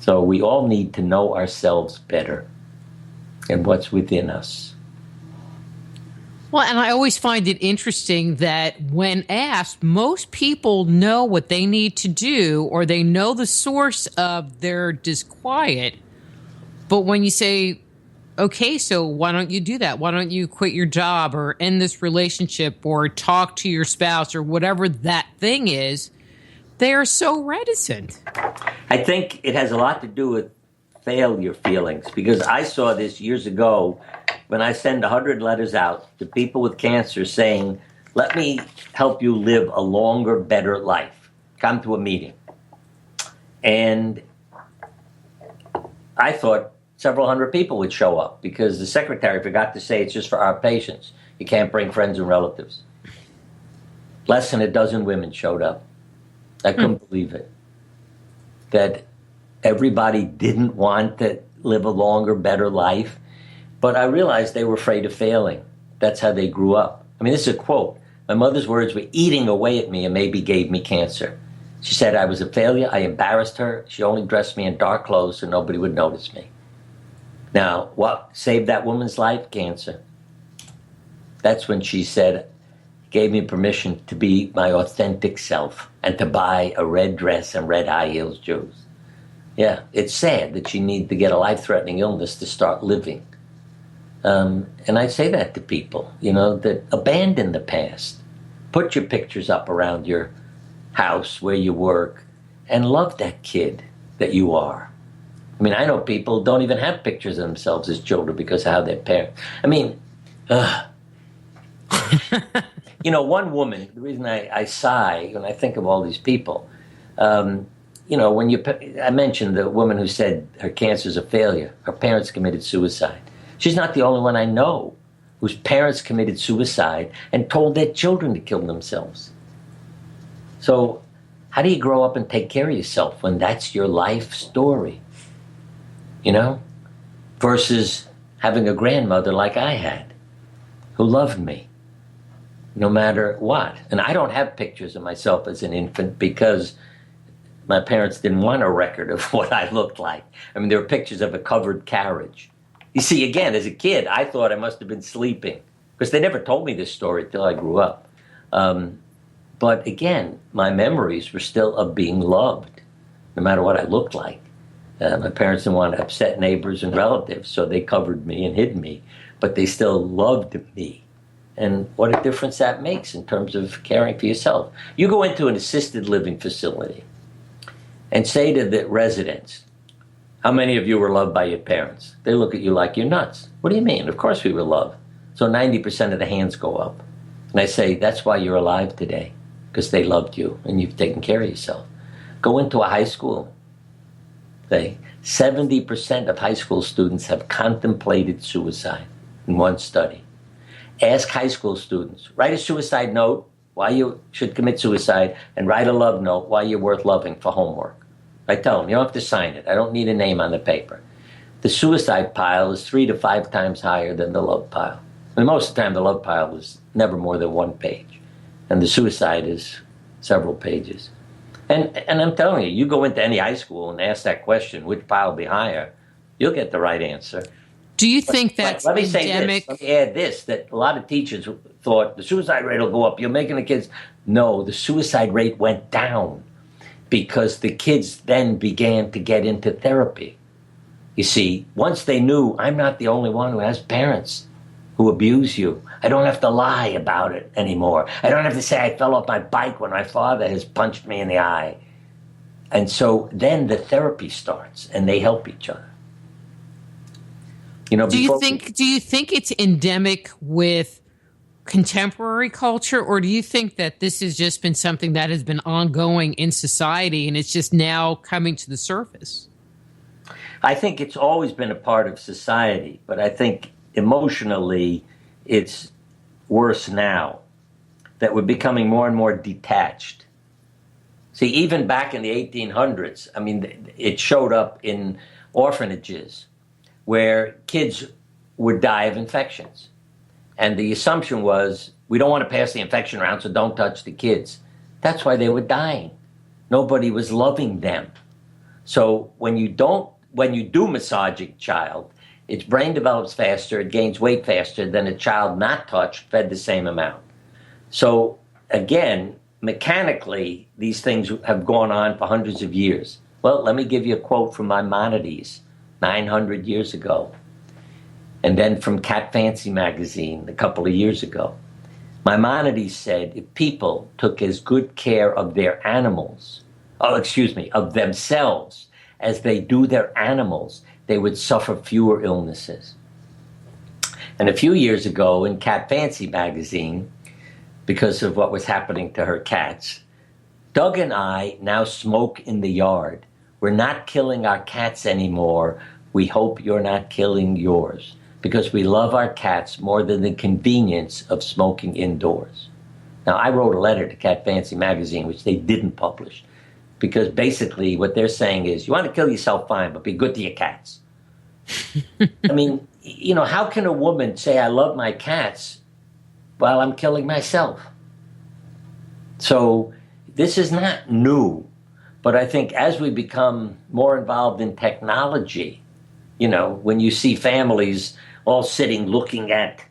S3: So we all need to know ourselves better and what's within us.
S2: Well, and I always find it interesting that when asked, most people know what they need to do or they know the source of their disquiet. But when you say, okay, so why don't you do that? Why don't you quit your job or end this relationship or talk to your spouse or whatever that thing is, they are so reticent.
S3: I think it has a lot to do with failure feelings, because I saw this years ago when I send 100 letters out to people with cancer saying, let me help you live a longer, better life. Come to a meeting. And I thought several hundred people would show up because the secretary forgot to say it's just for our patients. You can't bring friends and relatives. Less than a dozen women showed up. I couldn't believe it. That everybody didn't want to live a longer, better life. But I realized they were afraid of failing. That's how they grew up. I mean, this is a quote. My mother's words were eating away at me and maybe gave me cancer. She said I was a failure. I embarrassed her. She only dressed me in dark clothes so nobody would notice me. Now, what saved that woman's life? Cancer. That's when she said, gave me permission to be my authentic self and to buy a red dress and red high heels shoes. Yeah, it's sad that you need to get a life-threatening illness to start living. And I say that to people, you know, that abandon the past. Put your pictures up around your house where you work and love that kid that you are. I mean, I know people don't even have pictures of themselves as children because of how their parents... I mean, you know, one woman, the reason I sigh when I think of all these people, you know, I mentioned the woman who said her cancer is a failure. Her parents committed suicide. She's not the only one I know whose parents committed suicide and told their children to kill themselves. So how do you grow up and take care of yourself when that's your life story? You know? Versus having a grandmother like I had, who loved me no matter what. And I don't have pictures of myself as an infant because my parents didn't want a record of what I looked like. I mean, there were pictures of a covered carriage. You see, again, as a kid, I thought I must have been sleeping because they never told me this story until I grew up. But again, my memories were still of being loved, no matter what I looked like. My parents didn't want to upset neighbors and relatives, so they covered me and hid me, but they still loved me. And what a difference that makes in terms of caring for yourself. You go into an assisted living facility and say to the residents, how many of you were loved by your parents? They look at you like you're nuts. What do you mean? Of course we were loved. So 90% of the hands go up. And I say, that's why you're alive today, because they loved you and you've taken care of yourself. Go into a high school. 70% of high school students have contemplated suicide in one study. Ask high school students, write a suicide note why you should commit suicide and write a love note why you're worth loving for homework. I tell them, you don't have to sign it. I don't need a name on the paper. The suicide pile is 3 to 5 times higher than the love pile. I mean, most of the time the love pile is never more than 1 page. And the suicide is several pages. And I'm telling you, you go into any high school and ask that question, which pile will be higher, you'll get the right answer.
S2: Do you think that's
S3: let me
S2: endemic?
S3: Say this, let me add this, that a lot of teachers thought the suicide rate will go up, you're making the kids. No, the suicide rate went down because the kids then began to get into therapy. You see, once they knew, I'm not the only one who has parents who abuse you. I don't have to lie about it anymore. I don't have to say I fell off my bike when my father has punched me in the eye. And so then the therapy starts and they help each other. You know,
S2: do you think it's endemic with contemporary culture, or do you think that this has just been something that has been ongoing in society and it's just now coming to the surface?
S3: I think it's always been a part of society, but I think emotionally it's worse now that we're becoming more and more detached. See, even back in the 1800s, I mean, it showed up in orphanages where kids would die of infections. And the assumption was, we don't want to pass the infection around, so don't touch the kids. That's why they were dying. Nobody was loving them. So when you do massage a child, its brain develops faster, it gains weight faster than a child not touched, fed the same amount. So again, mechanically, these things have gone on for hundreds of years. Well, let me give you a quote from Maimonides, 900 years ago. And then from Cat Fancy magazine a couple of years ago. Maimonides said, if people took as good care of their animals, of themselves, as they do their animals, they would suffer fewer illnesses. And a few years ago in Cat Fancy magazine, because of what was happening to her cats, Doug and I now smoke in the yard. We're not killing our cats anymore. We hope you're not killing yours, because we love our cats more than the convenience of smoking indoors. Now, I wrote a letter to Cat Fancy magazine, which they didn't publish, because basically what they're saying is, you want to kill yourself, fine, but be good to your cats. I mean, you know, how can a woman say, I love my cats, while I'm killing myself? So this is not new, but I think as we become more involved in technology, you know, when you see families all sitting looking at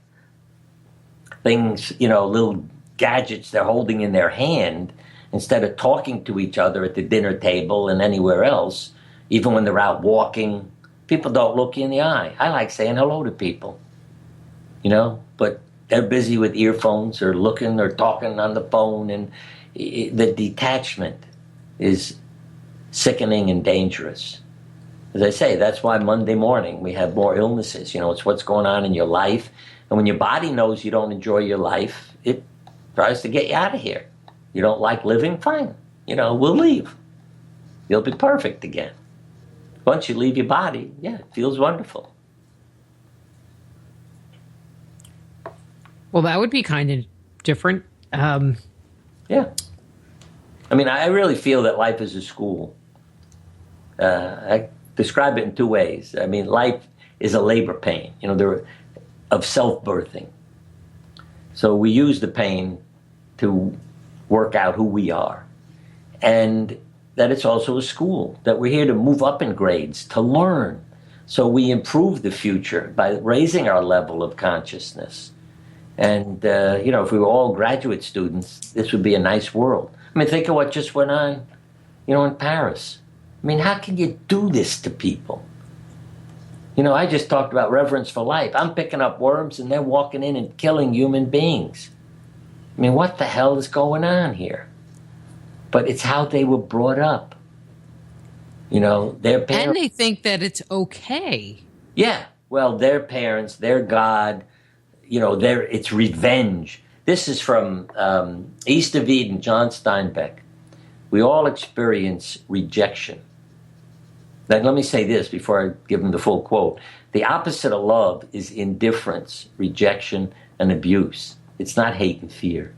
S3: things, you know, little gadgets they're holding in their hand, instead of talking to each other at the dinner table and anywhere else, even when they're out walking, people don't look you in the eye. I like saying hello to people, you know, but they're busy with earphones or looking or talking on the phone, and the detachment is sickening and dangerous. As I say, that's why Monday morning we have more illnesses. You know, it's what's going on in your life. And when your body knows you don't enjoy your life, it tries to get you out of here. You don't like living? Fine. You know, we'll leave. You'll be perfect again. Once you leave your body, yeah, it feels wonderful.
S2: Well, that would be kind of different.
S3: Yeah. I mean, I really feel that life is a school. I describe it in two ways. I mean, life is a labor pain, of self-birthing. So we use the pain to work out who we are. And that it's also a school, that we're here to move up in grades, to learn. So we improve the future by raising our level of consciousness. And, if we were all graduate students, this would be a nice world. I mean, think of what just went on, in Paris. I mean, how can you do this to people? I just talked about reverence for life. I'm picking up worms and they're walking in and killing human beings. I mean, what the hell is going on here? But it's how they were brought up. Their parents.
S2: And they think that it's okay.
S3: Yeah. Well, their parents, their God, it's revenge. This is from East of Eden, John Steinbeck. We all experience rejection. Now, let me say this before I give him the full quote. The opposite of love is indifference, rejection, and abuse. It's not hate and fear.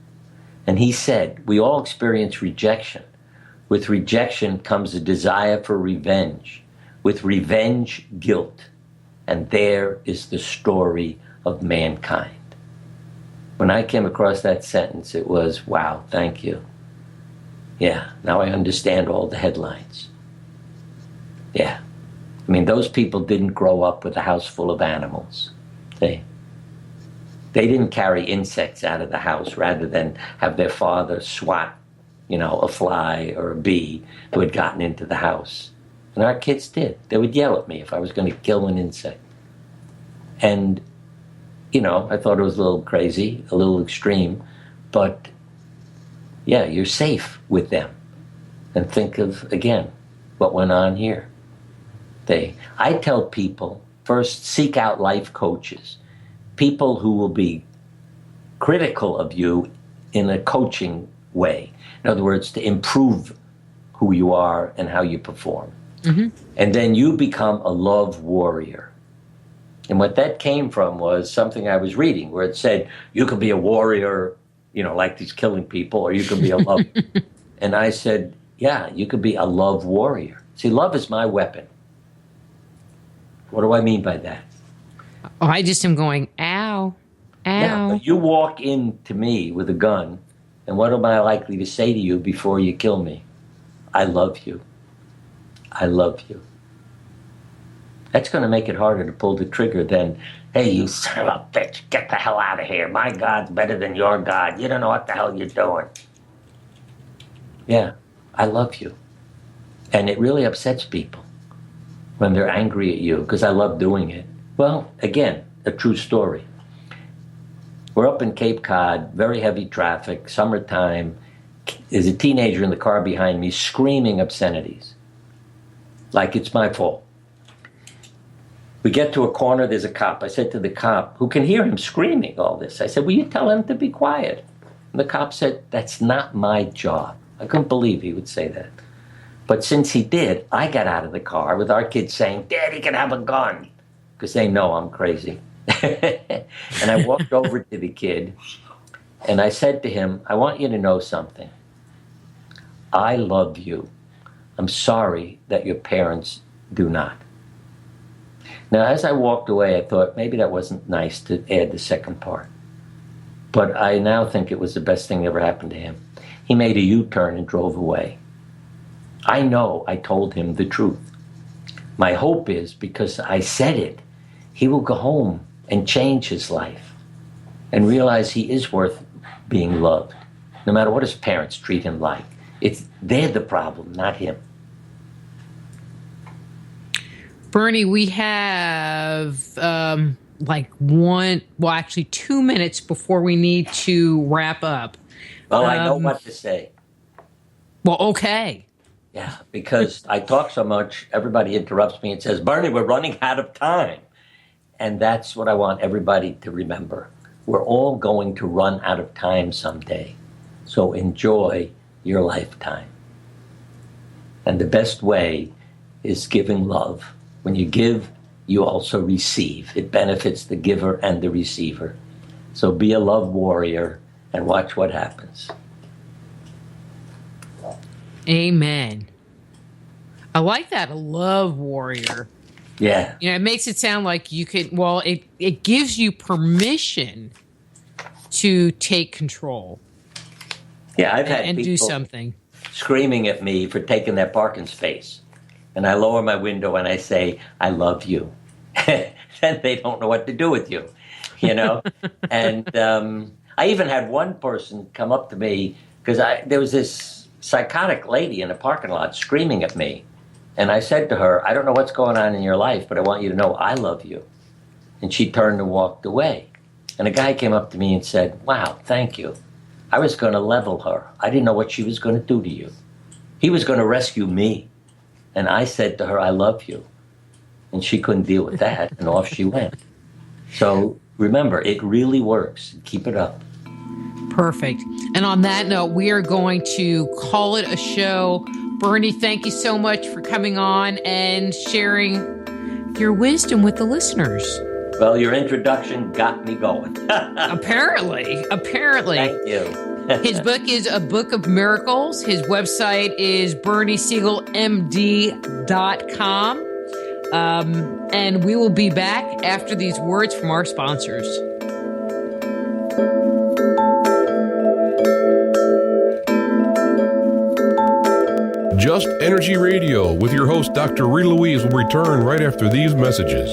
S3: And he said, we all experience rejection. With rejection comes a desire for revenge. With revenge, guilt. And there is the story of mankind. When I came across that sentence, it was, wow, thank you. Yeah, now I understand all the headlines. Yeah. I mean, those people didn't grow up with a house full of animals. They didn't carry insects out of the house rather than have their father swat, a fly or a bee who had gotten into the house. And our kids did. They would yell at me if I was going to kill an insect. And, I thought it was a little crazy, a little extreme, but yeah, you're safe with them. And think of, again, what went on here. I tell people, first, seek out life coaches, people who will be critical of you in a coaching way. In other words, to improve who you are and how you perform. Mm-hmm. And then you become a love warrior. And what that came from was something I was reading where it said, you could be a warrior, like these killing people, or you could be a love. And I said, yeah, you could be a love warrior. See, love is my weapon. What do I mean by that?
S2: Oh, I just am going, ow, ow.
S3: Yeah, but you walk into me with a gun, and what am I likely to say to you before you kill me? I love you. I love you. That's going to make it harder to pull the trigger than, hey, you son of a bitch, get the hell out of here. My God's better than your God. You don't know what the hell you're doing. Yeah, I love you. And it really upsets people when they're angry at you, because I love doing it. Well, again, a true story. We're up in Cape Cod, very heavy traffic, summertime. There's a teenager in the car behind me screaming obscenities, like it's my fault. We get to a corner, there's a cop. I said to the cop, who can hear him screaming all this, I said, will you tell him to be quiet? And the cop said, that's not my job. I couldn't believe he would say that. But since he did, I got out of the car with our kids saying, Daddy can have a gun, because they know I'm crazy. And I walked over to the kid, and I said to him, I want you to know something. I love you. I'm sorry that your parents do not. Now, as I walked away, I thought maybe that wasn't nice to add the second part. But I now think it was the best thing that ever happened to him. He made a U-turn and drove away. I know I told him the truth. My hope is, because I said it, he will go home and change his life and realize he is worth being loved, no matter what his parents treat him like. They're the problem, not him.
S2: Bernie, we have 2 minutes before we need to wrap up.
S3: Well, I know what to say.
S2: Well, okay.
S3: Yeah, because I talk so much, everybody interrupts me and says, Bernie, we're running out of time. And that's what I want everybody to remember. We're all going to run out of time someday. So enjoy your lifetime. And the best way is giving love. When you give, you also receive. It benefits the giver and the receiver. So be a love warrior and watch what happens.
S2: Amen. I like that. A love warrior.
S3: Yeah.
S2: It makes it sound like you could, well, it gives you permission to take control.
S3: Yeah, I've had
S2: and
S3: people
S2: do something.
S3: Screaming at me for taking their parking space. And I lower my window and I say, I love you. Then they don't know what to do with you, And I even had one person come up to me because there was this psychotic lady in the parking lot screaming at me. And I said to her, I don't know what's going on in your life, but I want you to know I love you. And she turned and walked away. And a guy came up to me and said, wow, thank you. I was going to level her. I didn't know what she was going to do to you. He was going to rescue me. And I said to her, I love you. And she couldn't deal with that, and off she went. So remember, it really works. Keep it up.
S2: Perfect. And on that note, we are going to call it a show. Bernie, thank you so much for coming on and sharing your wisdom with the listeners.
S3: Well, your introduction got me going.
S2: Apparently.
S3: Thank you.
S2: His book is A Book of Miracles. His website is berniesiegelmd.com. And we will be back after these words from our sponsors.
S1: Just Energy Radio with your host, Dr. Rita Louise, will return right after these messages.